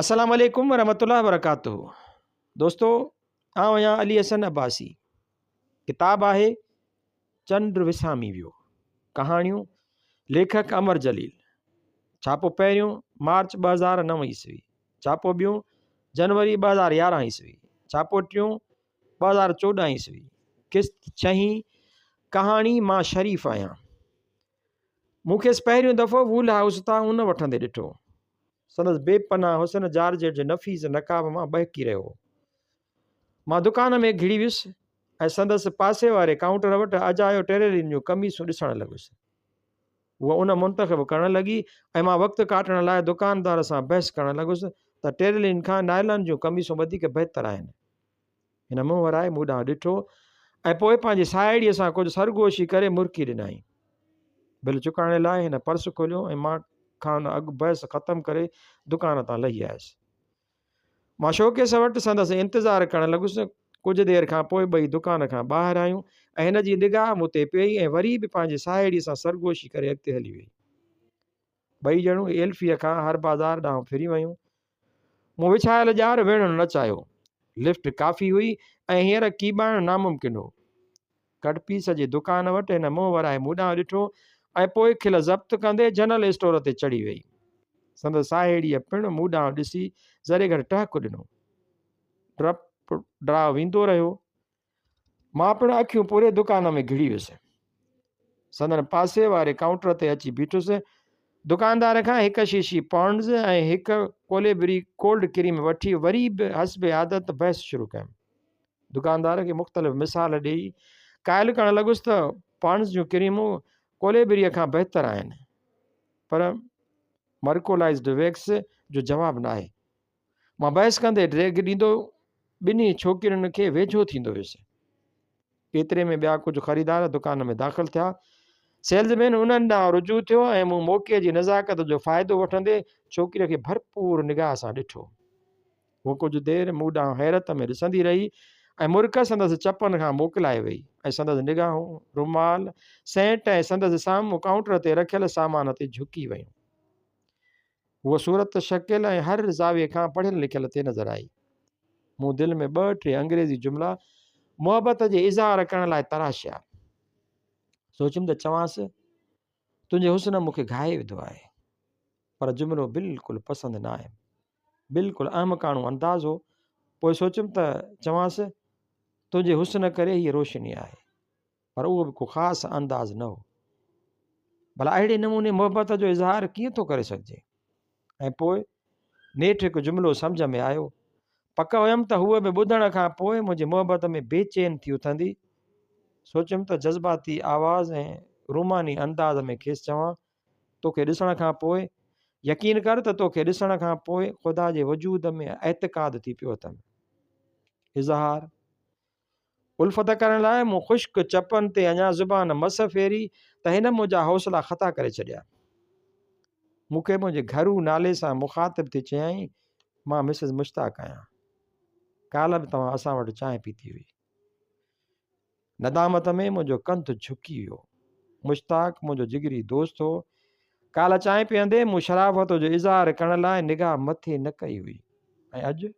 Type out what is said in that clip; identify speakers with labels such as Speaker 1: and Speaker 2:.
Speaker 1: अस्सलाम वालेकुम वरहमतुल्लाहि वबरकातुहू। दोस्तों, आउं आहियां अली हसन अब्बासी। किताब आहे चंद्र विसामी वियो, कहाणियूं लेखक अमर जलील। छापो पहिरियों मार्च 2009 ईस्वी, छापो ॿियों जनवरी 2011 ईस्वी, छापो टियों 2014 ईस्वी। किस्त छहीं, कहाणी मां शरीफ़ आहियां। मूंखे पहिरियों दफ़ो वूल हाउस तां उन वठंदे ॾिठो। संदसि बेपनाह हुसन जार्जेट जे नफ़ीस नकाब मां बहकी रहियो हो। मां दुकान में घिड़ी वियुसि ऐं संदसि पासे वारे काउंटर वटि अजायो टेरेलिन जूं कमीसूं ॾिसणु लॻुसि। उहा उन मुंतख़ब करणु लॻी ऐं मां वक़्तु काटण लाइ दुकानदार सां बहस करणु लॻुसि त टेरेलिन खां नायलॉन जूं कमीसूं वधीक बहितर आहिनि। हिन मुंहुं वराए मूं ॾांहुं ॾिठो ऐं पोइ पंहिंजी साहेड़ीअ सां कुझु सरगोशी करे मुरकी ॾिनाई। बिल चुकाइण लाइ हिन पर्स खोलियो ऐं मां खां अॻु बहस ख़तमु करे दुकान तां लही आयुसि। मां शोकेस वटि संदसि इंतज़ारु करणु लॻुसि। कुझु देरि खां पोइ ॿई दुकान खां ॿाहिरि आयूं ऐं हिन जी निगाह मूं ते पई ऐं वरी बि पंहिंजी साहेड़ीअ सां सरगोशी करे अॻिते हली वई। ॿई ॼणूं एल्फीअ खां हर बाज़ार ॾांहुं फिरी वयूं। मूं विछायल ॼार वेहणु न चाहियो। लिफ्ट काफ़ी हुई ऐं हींअर कीॿाइणु नामुमकिन हो। कटपीस जी दुकान वटि हिन मुंहुं वराए मूं ॾांहुं ॾिठो ऐं पोइ खिल ज़ब्त कंदे जनरल स्टोर ते चढ़ी वई। संदसि साहेड़ीअ पिणु मूं ॾांहुं ॾिसी ज़रे घटि टहिकु ॾिनो। डप ड्राव वेंदो रहियो। मां पिणु अखियूं पूरे दुकान में घिड़ी वियुसि। संदन पासे वारे काउंटर ते अची बीठुसि। दुकानदार खां हिकु शीशी पॉन्ड्स ऐं हिकु कोलेबरी कोल्ड क्रीम वठी वरी बि हस्बे आदत बहस शुरू कयमि। दुकानदार खे मुख़्तलिफ़ मिसाल ॾेई क़ाइल करणु लॻुसि त पॉन्ड्स जूं क्रीमूं कोलेबरीअ खां बहितर आहिनि, पर मर्कोलाइज़्ड वैक्स जो जवाबु न आहे। मां बहस कंदे ड्रैग ॾींदो ॿिन्ही छोकिरियुनि खे वेझो थींदो वियुसि। केतिरे में ॿिया कुझु ख़रीदार दुकान में दाख़िल थिया। सेल्समैन उन्हनि ॾांहुं रुजू थियो ऐं मूं मौक़े जी नज़ाकत जो फ़ाइदो वठंदे छोकिरीअ खे भरपूर निगाह सां ॾिठो। उहो कुझु देरि मूं ॾांहुं हैरत में ॾिसंदी रही ऐं मुर्ख संदसि चपनि खां मोकिलाए वई ऐं संदसि निगाहूं रुमाल, सेंट ऐं संदसि साम्हूं काउंटर ते रखियल सामान ते झुकी वयूं। उहा सूरत शकिल ऐं हर ज़ाविये खां पढ़ियल लिखियल ते नज़र आई। मूं दिलि में 2-3 अंग्रेज़ी जुमिला मुहबत जे इज़हार करण लाइ तराशिया। सोचियुमि त चवांसि, तुंहिंजे हुस्न मूंखे घाए विधो आहे, पर जुमिलो बिल्कुलु पसंदि न आहे। बिल्कुलु अहमकाणो अंदाज़ हो। पोइ सोचियुमि त चवांसि, तुंहिंजे हुस्न करे हीअ रोशनी आहे, पर उहो बि को ख़ासि अंदाज़ न हो। भला अहिड़े नमूने मुहबत जो इज़हार कीअं थो करे सघिजे? ऐं पोइ नेठि हिकु जुमिलो सम्झ में आयो। पक हुयमि त हूअ बि ॿुधण खां पोइ मुंहिंजी मुहबत में बेचैन थी उथंदी। सोचियुमि त जज़्बाती आवाज़ ऐं रूमानी अंदाज़ में खेसि चवां, तोखे ॾिसण खां पोइ यकीन कर त तोखे ॾिसण खां पोइ ख़ुदा जे वजूद में एतिक़ाद थी पियो अथमि। इज़हार उल्फत करण लाइ मूं ख़ुश्क चपनि ते अञा ज़ुबान मस फेरी त हिन मुंहिंजा हौसला ख़ता करे छॾिया। मूंखे मुंहिंजे घरू नाले सां मुखातिब थी चयाईं, मां मिसिस मुश्ताक आहियां। काल्ह बि तव्हां असां वटि चांहि पीती हुई। नदामत में मुंहिंजो कंधु झुकी वियो। मुश्ताक मुंहिंजो जिगरी दोस्त हो। काल्ह चांहि पीअंदे मूं शराफ़त जो इज़हार करण लाइ निगाह मथे न कई हुई, ऐं अॼु